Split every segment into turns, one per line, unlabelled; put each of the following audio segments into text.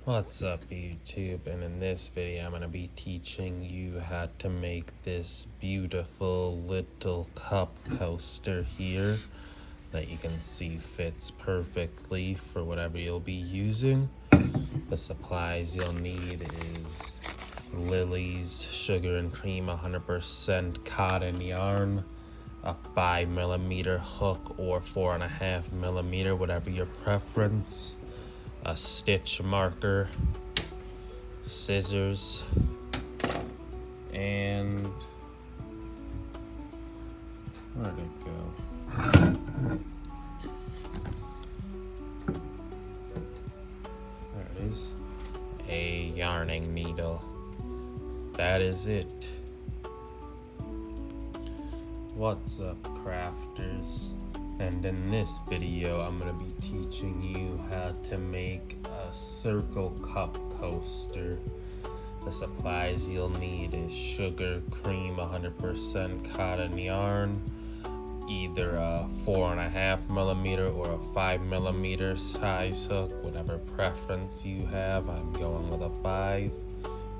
What's up, YouTube? And in this video I'm going to be teaching you how to make this beautiful little cup coaster here that you can see fits perfectly for whatever you'll be using. The supplies you'll need is Lily's sugar and cream 100% cotton yarn, a 5mm hook or 4.5mm, whatever your preference, a stitch marker, scissors, and where'd it go? There it is. A yarning needle. That is it. What's up, crafters? And in this video I'm going to be teaching you how to make a circle cup coaster. The supplies you'll need is sugar, cream, 100% cotton yarn, either a 4.5mm or a 5mm size hook, whatever preference you have. I'm going with a 5.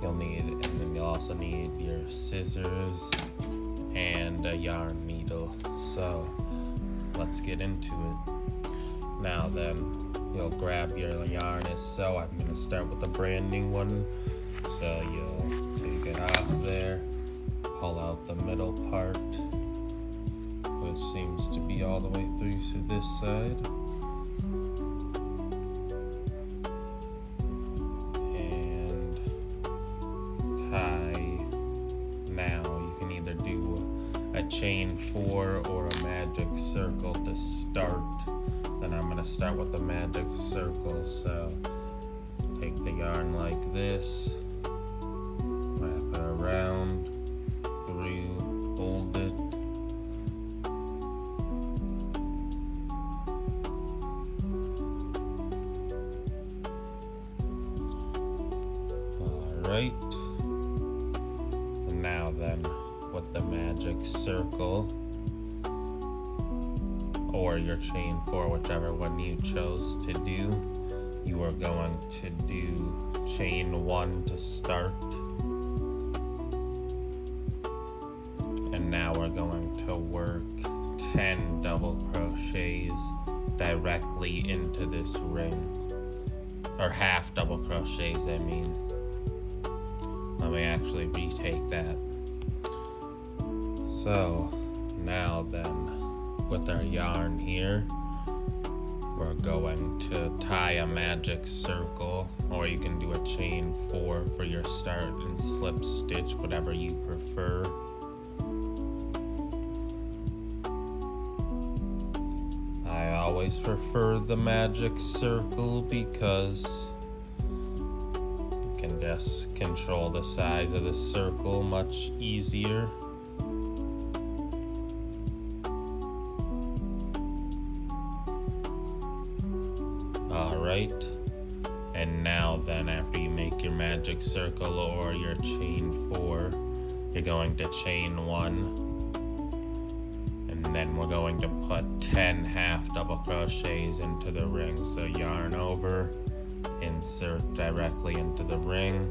You'll need, and then you'll also need your scissors and a yarn needle. So let's get into it. Now then, you'll grab your yarn as so. I'm going to start with the branding one. So you'll take it off there, pull out the middle part, which seems to be all the way through to this side. And tie. Now you can either do a chain 4 or a magic circle to start. Then I'm going to start with the magic circle. So take the yarn like this, wrap it around, through, hold it, alright. And now then, with the magic circle or your chain 4, whichever one you chose to do, you are going to do chain 1 to start. And now we're going to work 10 double crochets directly into this ring, or half double crochets, I mean. Let me actually retake that. So now then, with our yarn here, we're going to tie a magic circle, or you can do a chain 4 for your start and slip stitch, whatever you prefer. I always prefer the magic circle because you can just control the size of the circle much easier. Alright, and now then, after you make your magic circle or your chain 4, you're going to chain 1, and then we're going to put 10 half double crochets into the ring. So yarn over, insert directly into the ring,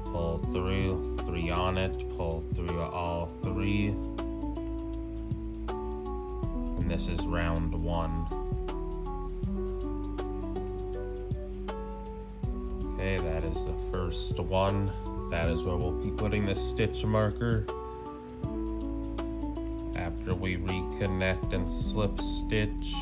pull through, 3 on it, pull through all 3, and this is round 1. Okay, that is the first one. That is where we'll be putting the stitch marker. After we reconnect and slip stitch,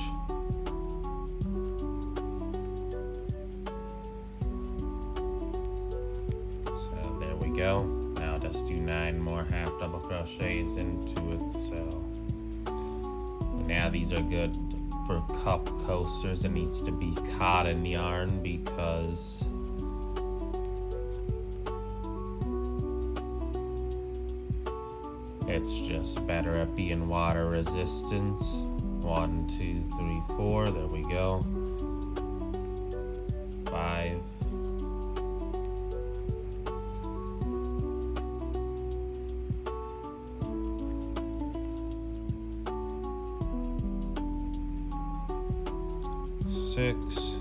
so there we go. Now just do 9 more half double crochets into it. So now these are good for cup coasters. It needs to be cotton yarn because it's just better at being water resistant. 1, 2, 3, 4. There we go. 5. 6,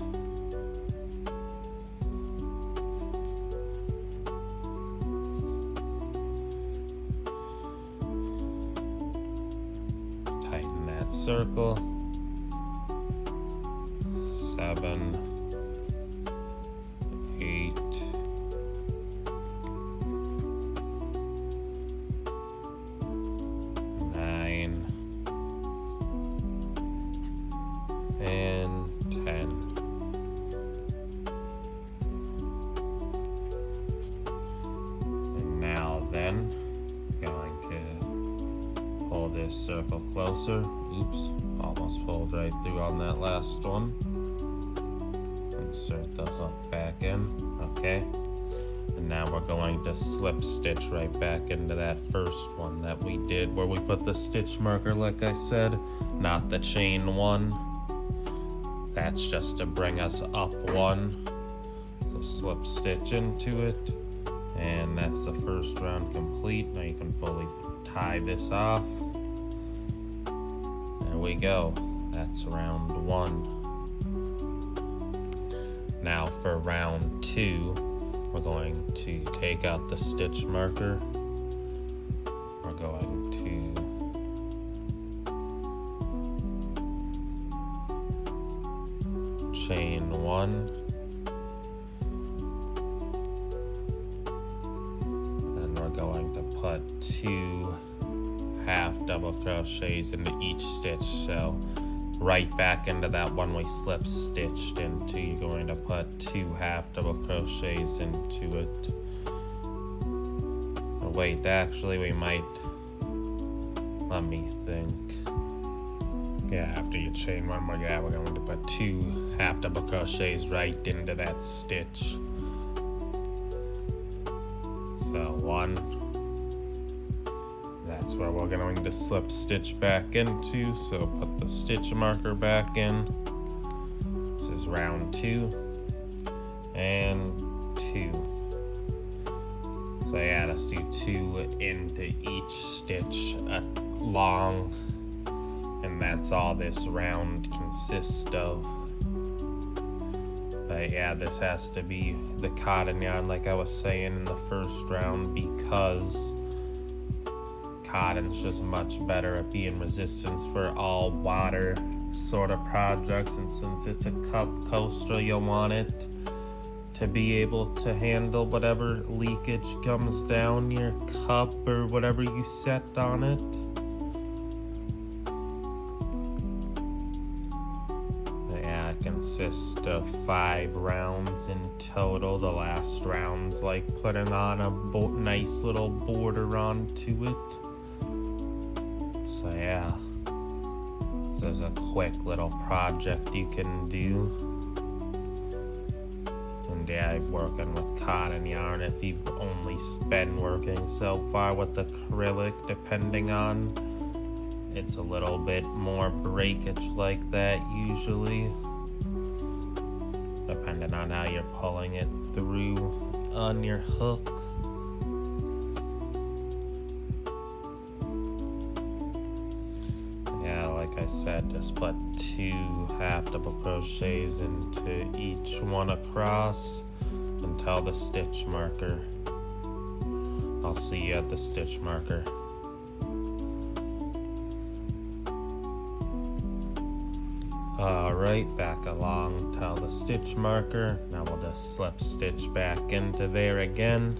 that circle. 7, 8, 9, and 10. And now then, going to pull this circle closer. Oops, almost pulled right through on that last one. Insert the hook back in. Okay. And now we're going to slip stitch right back into that first one that we did, where we put the stitch marker, like I said, not the chain one. That's just to bring us up one. So slip stitch into it, and that's the first round complete. Now you can fully tie this off. There we go. That's round 1. Now for round 2, we're going to take out the stitch marker. We're going to chain 1, and we're going to put 2 half double crochets into each stitch. So right back into that one we slip stitched into, you're going to put 2 half double crochets into it. Oh, wait, actually we might, let me think. Yeah, after you chain 1 more, we're going to put 2 half double crochets right into that stitch. So 1. That's where we're going to slip stitch back into, so put the stitch marker back in. This is round 2 and 2. So yeah, let's do 2 into each stitch long, and that's all this round consists of. But yeah, this has to be the cotton yarn, like I was saying in the first round, because cotton's just much better at being resistant for all water sort of projects, and since it's a cup coaster, you'll want it to be able to handle whatever leakage comes down your cup or whatever you set on it. Yeah, it consists of 5 rounds in total. The last round's like putting on a nice little border onto it. So yeah, this is a quick little project you can do. And yeah, I'm working with cotton yarn. If you've only been working so far with acrylic, depending on, it's a little bit more breakage like that usually, depending on how you're pulling it through on your hook. Like I said, just put 2 half double crochets into each one across until the stitch marker. I'll see you at the stitch marker. Alright, back along till the stitch marker. Now we'll just slip stitch back into there again.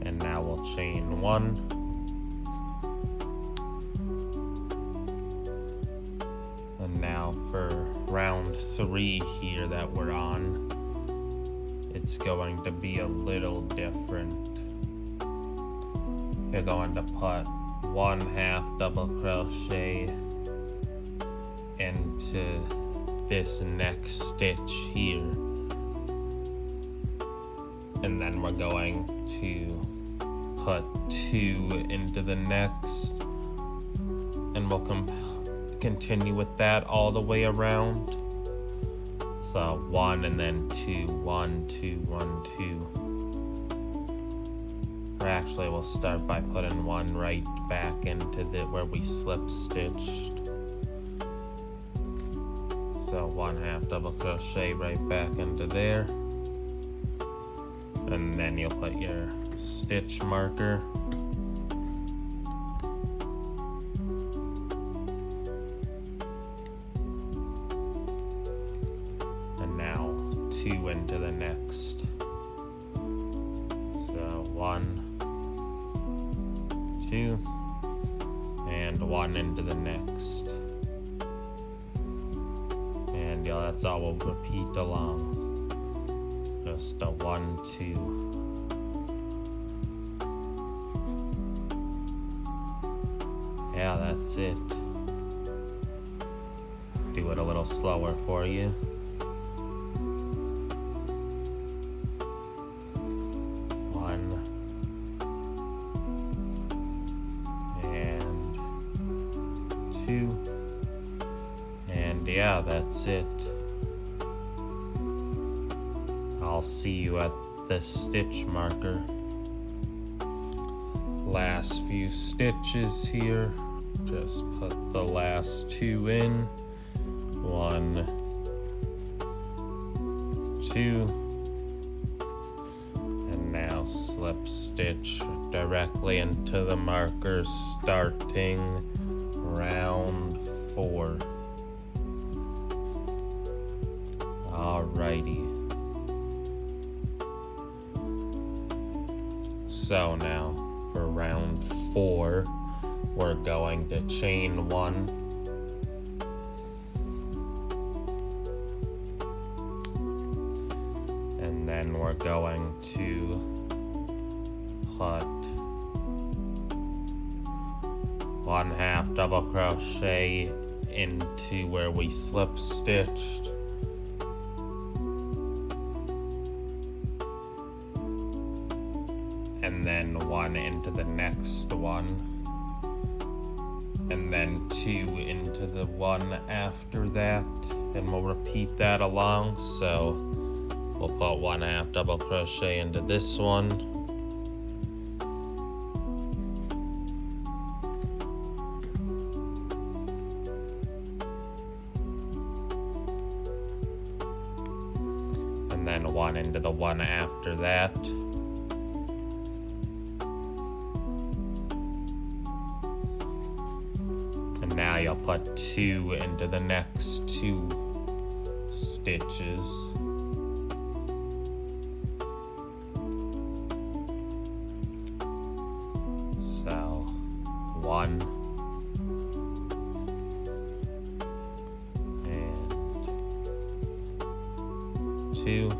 And now we'll chain 1. And now for round 3 here that we're on, it's going to be a little different. You're going to put 1 half double crochet into this next stitch here. And then we're going to put 2 into the next, and we'll continue with that all the way around. So 1 and then 2, 1, 2, 1, 2. Or actually we'll start by putting 1 right back into where we slip stitched. So 1 half double crochet right back into there. And then you'll put your stitch marker. And now 2 into the next. So 1, 2, and 1 into the next. And yeah, that's all we'll repeat along. Just a 1, 2. Yeah, that's it. Do it a little slower for you. 1 and 2. And yeah, that's it. I'll see you at the stitch marker. Last few stitches here. Just put the last 2 in. 1, 2. And now slip stitch directly into the marker, starting round 4. Alrighty. So now for round 4, we're going to chain 1, and then we're going to put 1/2 double crochet into where we slip stitched, and then 1 into the next one, and then 2 into the one after that, and we'll repeat that along. So we'll put 1/2 double crochet into this one, and then 1 into the one after that. And now you'll put 2 into the next 2 stitches. So 1 and 2.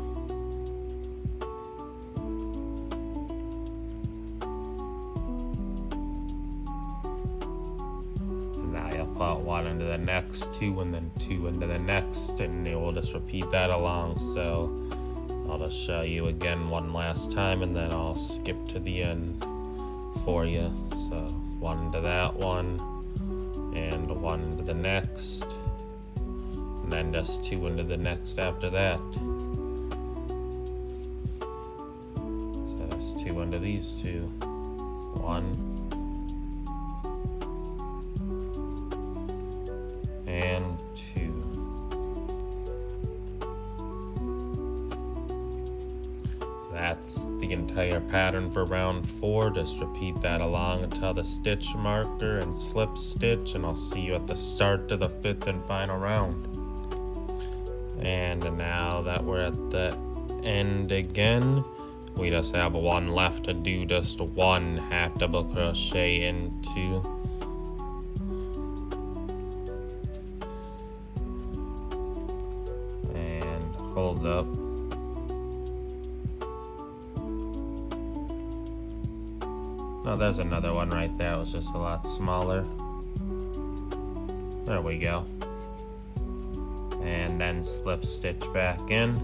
Put 1 into the next 2, and then 2 into the next, and we'll just repeat that along. So I'll just show you again one last time, and then I'll skip to the end for you. So 1 into that one, and 1 into the next, and then just 2 into the next after that. So that's 2 into these 2. 1 and 2. That's the entire pattern for round 4. Just repeat that along until the stitch marker and slip stitch, and I'll see you at the start of the 5th and final round. And now that we're at the end again, we just have 1 left to do. Just 1/2 double crochet into, hold up, no, there's another one right there. It was just a lot smaller. There we go. And then slip stitch back in.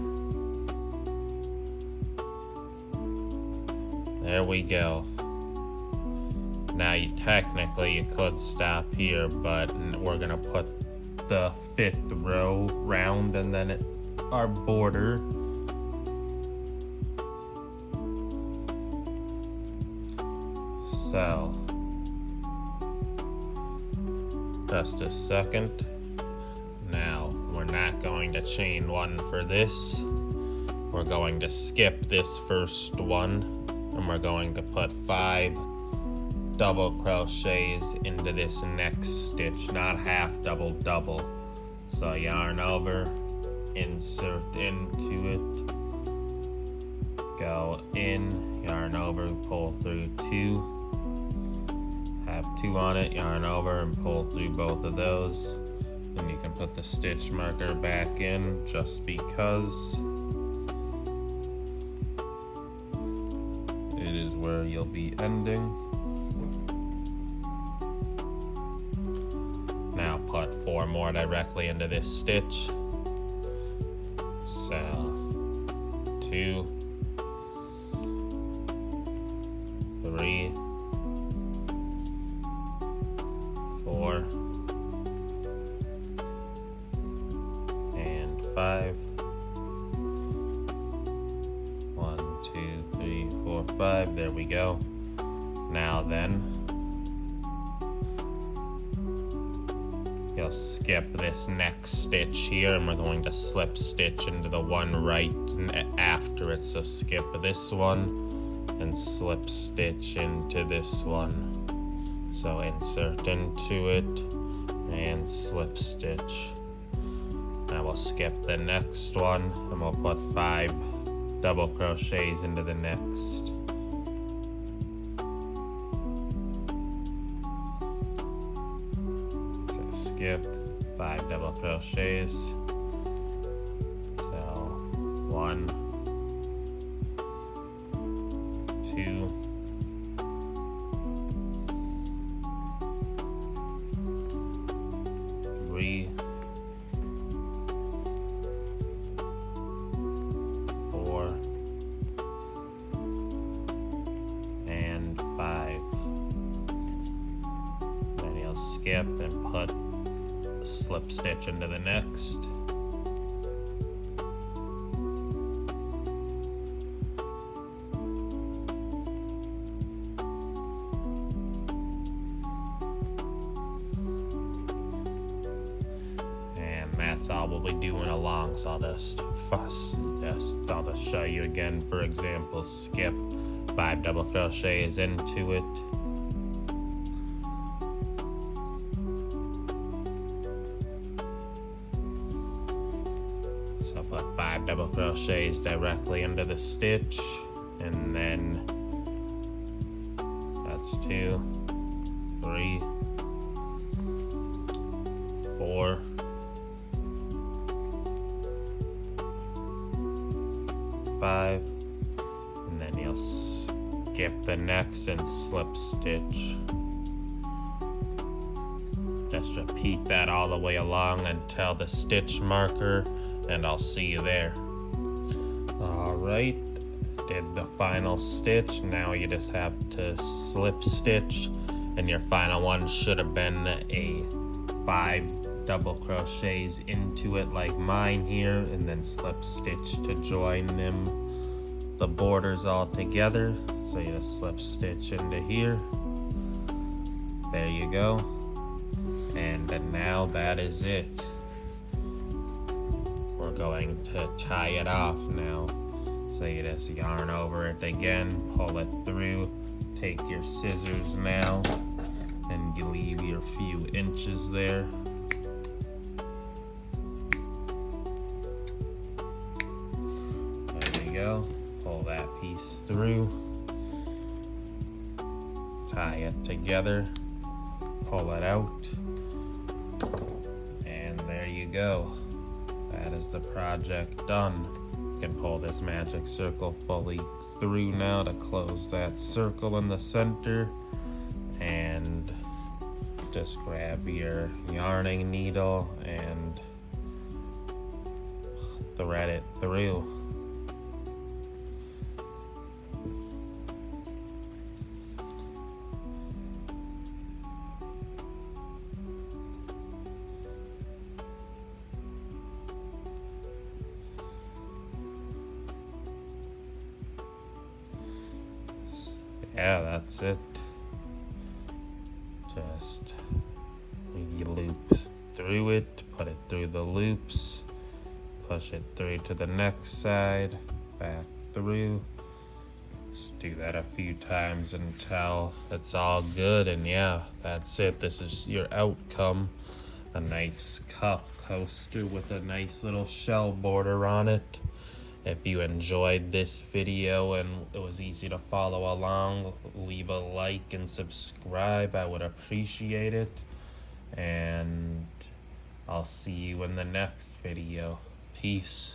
There we go. Now you could stop here, but we're gonna put the 5th row round, and then our border. So just a second. Now we're not going to chain 1 for this. We're going to skip this first one, and we're going to put 5 double crochets into this next stitch, not half, double. So yarn over, insert into it, go in, yarn over, pull through 2, have 2 on it, yarn over and pull through both of those, and you can put the stitch marker back in just because it is where you'll be ending. Now put 4 more directly into this stitch. So 2, 3, 4, and 5. 1, 2, 3, 4, 5. There we go. Now then, you'll skip this next stitch here, and we're going to slip stitch into the one right after it. So skip this one and slip stitch into this one. So insert into it and slip stitch. Now we'll skip the next one and we'll put 5 double crochets into the next. So skip 5 double crochets. So 1, 2, 3, 4, and 5. Then you'll skip and put a slip stitch into the next. That's all we'll be doing along, so I'll just show you again. For example, skip 5 double crochets into it, so put 5 double crochets directly into the stitch, and then that's 2, 3, 4, 5, and then you'll skip the next and slip stitch. Just repeat that all the way along until the stitch marker, and I'll see you there. Alright, did the final stitch. Now you just have to slip stitch, and your final one should have been a 5 double crochets into it like mine here, and then slip stitch to join the borders all together. So you just slip stitch into here. There you go. And now that is it. We're going to tie it off now. So you just yarn over it again, pull it through, take your scissors now, and you leave your few inches there. Go. Pull that piece through, tie it together, pull it out, and there you go. That is the project done. You can pull this magic circle fully through now to close that circle in the center, and just grab your yarning needle and thread it through. Yeah, that's it. Just you loop through it, put it through the loops, push it through to the next side, back through, Just do that a few times until it's all good, and yeah, that's it. This is your outcome. A nice cup coaster with a nice little shell border on it. If you enjoyed this video and it was easy to follow along, leave a like and subscribe. I would appreciate it. And I'll see you in the next video. Peace.